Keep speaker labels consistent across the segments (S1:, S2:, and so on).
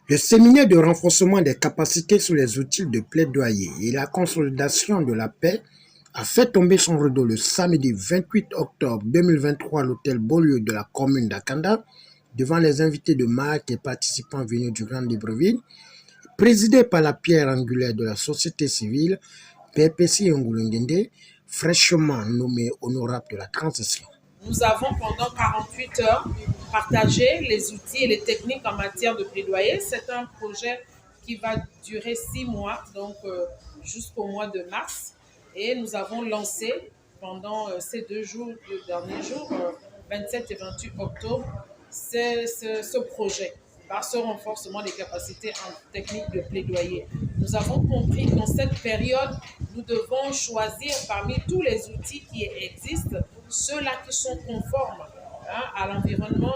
S1: Le séminaire de renforcement des capacités sur les outils de plaidoyer et la consolidation de la paix a fait tomber son rideau le samedi 28 octobre 2023 à l'hôtel Beaulieu de la commune d'Akanda, devant les invités de marque et participants venus du Grand Libreville, présidé par la pierre angulaire de la société civile, PPC Ngulungende, fraîchement nommé honorable de la transition.
S2: Nous avons pendant 48 heures partagé les outils et les techniques en matière de plaidoyer. C'est un projet qui va durer 6 mois, donc jusqu'au mois de mars. Et nous avons lancé pendant ces deux derniers jours, 27 et 28 octobre, ce projet par ce renforcement des capacités en technique de plaidoyer. Nous avons compris qu'en cette période, nous devons choisir parmi tous les outils qui existent, ceux-là qui sont conformes à l'environnement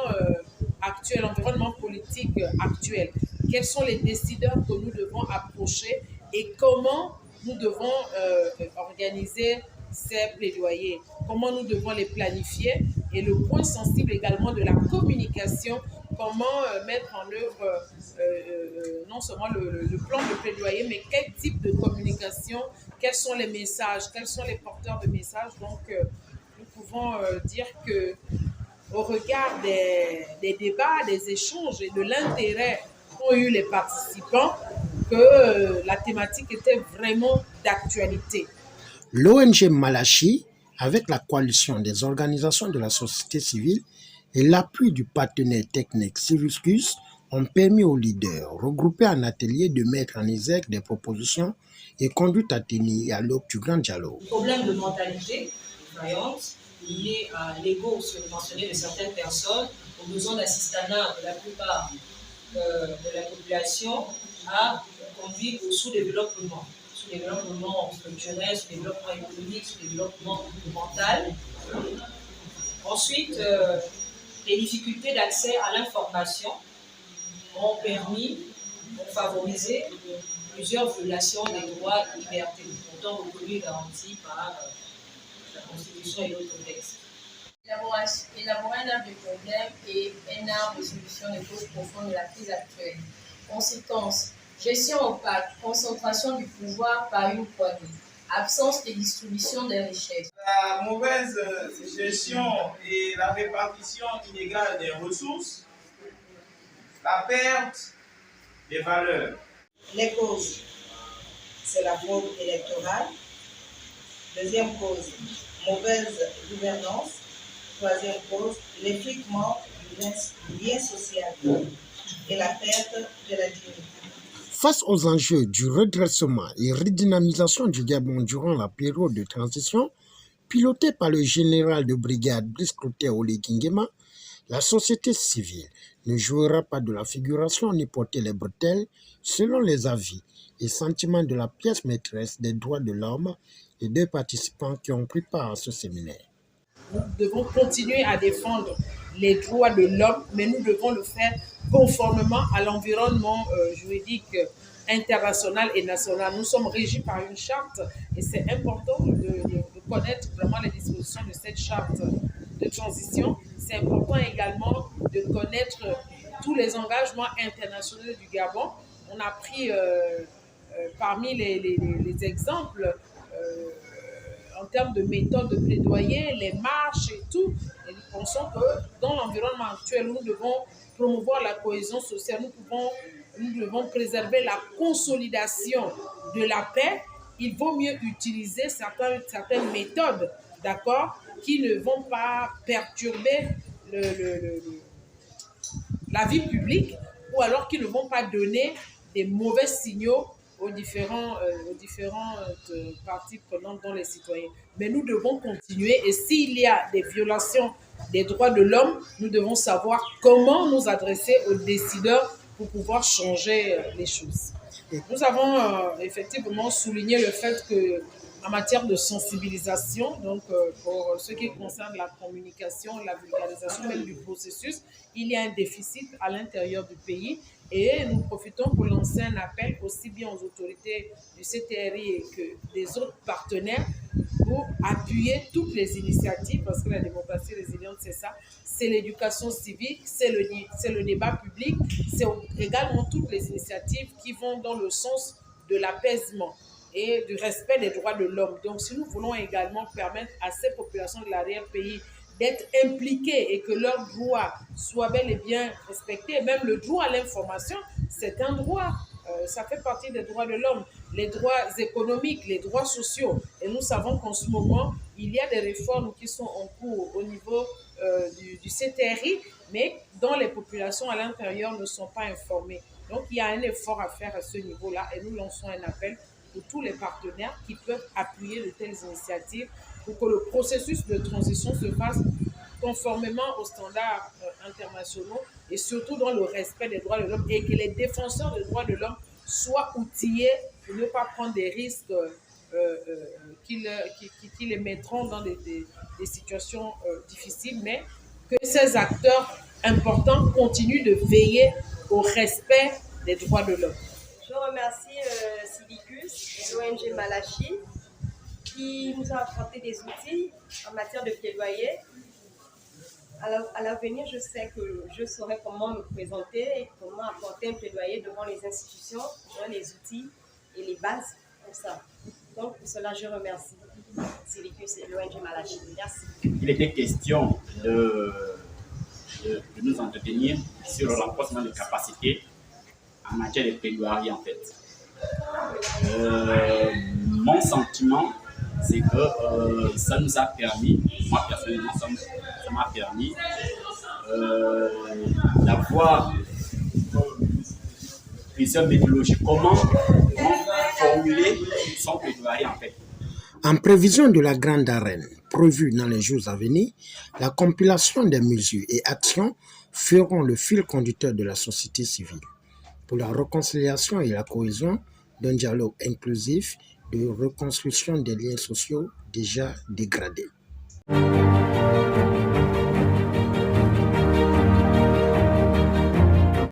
S2: actuel, l'environnement politique actuel. Quels sont les décideurs que nous devons approcher et comment nous devons organiser ces plaidoyers, comment nous devons les planifier et le point sensible également de la communication, comment mettre en œuvre non seulement le plan de plaidoyer, mais quel type de communication, quels sont les messages, quels sont les porteurs de messages. Donc, nous pouvons dire que au regard des débats, des échanges et de l'intérêt qu'ont eu les participants, que la thématique était vraiment d'actualité.
S1: L'ONG Malachi, avec la coalition des organisations de la société civile et l'appui du partenaire technique Civiscus, ont permis aux leaders regroupés en atelier de mettre en exergue des propositions et conduite à tenir à l'aube du grand dialogue.
S3: Le problème de mentalité défaillante lié à l'ego surdimensionné de certaines personnes, aux besoins d'assistanat de la plupart de la population, a conduit au sous-développement. Sous-développement structurel, sous-développement économique, sous-développement mental. Ensuite, les difficultés d'accès à l'information ont permis, ont favorisé plusieurs violations des droits et libertés, pourtant reconnus et garantis par la Constitution et d'autres textes.
S4: Élaborer un arbre de problème et un arbre de solution des causes profondes de la crise actuelle. Conséquences: gestion opaque, concentration du pouvoir par une poignée, absence de distribution des richesses.
S5: La mauvaise gestion et la répartition inégale des ressources, la perte des valeurs.
S6: Les causes, c'est la fraude électorale. Deuxième cause, mauvaise gouvernance. Troisième cause, l'effritement du lien social et la perte de la dignité.
S1: Face aux enjeux du redressement et redynamisation du Gabon durant la période de transition, pilotée par le général de brigade Brice Clotaire Oligui, la société civile ne jouera pas de la figuration ni porter les bretelles selon les avis et sentiments de la pièce maîtresse des droits de l'homme et des participants qui ont pris part à ce séminaire.
S2: Nous devons continuer à défendre les droits de l'homme, mais nous devons le faire conformément à l'environnement juridique international et national. Nous sommes régis par une charte et c'est important de connaître vraiment les dispositions de cette charte de transition. C'est important également de connaître tous les engagements internationaux du Gabon. On a pris parmi les exemples en termes de méthode de plaidoyer, les marches et tout. Et nous pensons que dans l'environnement actuel, nous devons promouvoir la cohésion sociale, nous devons préserver la consolidation de la paix. Il vaut mieux utiliser certaines méthodes, d'accord, qui ne vont pas perturber la vie publique ou alors qui ne vont pas donner des mauvais signaux aux différentes parties prenantes dont les citoyens. Mais nous devons continuer et s'il y a des violations des droits de l'homme, nous devons savoir comment nous adresser aux décideurs pour pouvoir changer les choses. Nous avons effectivement souligné le fait que en matière de sensibilisation, donc pour ce qui concerne la communication, la vulgarisation même du processus, il y a un déficit à l'intérieur du pays et nous profitons pour lancer un appel aussi bien aux autorités du CTRI que des autres partenaires pour appuyer toutes les initiatives, parce que la démocratie résiliente, c'est ça, c'est l'éducation civique, c'est le débat public, c'est également toutes les initiatives qui vont dans le sens de l'apaisement et du respect des droits de l'homme. Donc, si nous voulons également permettre à ces populations de l'arrière-pays d'être impliquées et que leurs droits soient bel et bien respectés, même le droit à l'information, c'est un droit. Ça fait partie des droits de l'homme, les droits économiques, les droits sociaux. Et nous savons qu'en ce moment, il y a des réformes qui sont en cours au niveau du CTRI, mais dont les populations à l'intérieur ne sont pas informées. Donc, il y a un effort à faire à ce niveau-là et nous lançons un appel pour tous les partenaires qui peuvent appuyer de telles initiatives pour que le processus de transition se fasse conformément aux standards internationaux et surtout dans le respect des droits de l'homme et que les défenseurs des droits de l'homme soient outillés pour ne pas prendre des risques qui les mettront dans des situations difficiles, mais que ces acteurs importants continuent de veiller au respect des droits de l'homme.
S7: Je remercie Civicus et l'ONG Malachi qui nous a apporté des outils en matière de plaidoyer. Alors, à l'avenir, je sais que je saurai comment me présenter et comment apporter un plaidoyer devant les institutions, devant les outils et les bases pour ça. Donc, pour cela, je remercie Civicus et l'ONG Malachi. Merci.
S8: Il était question de nous entretenir sur le renforcement des capacités en matière de plaidoirie, en fait. Mon sentiment, c'est que ça nous a permis, moi personnellement, ça m'a permis d'avoir plusieurs méthodologies. Comment formuler son plaidoirie, en fait.
S1: En prévision de la grande arène prévue dans les jours à venir, la compilation des mesures et actions feront le fil conducteur de la société civile pour la réconciliation et la cohésion d'un dialogue inclusif de reconstruction des liens sociaux déjà dégradés.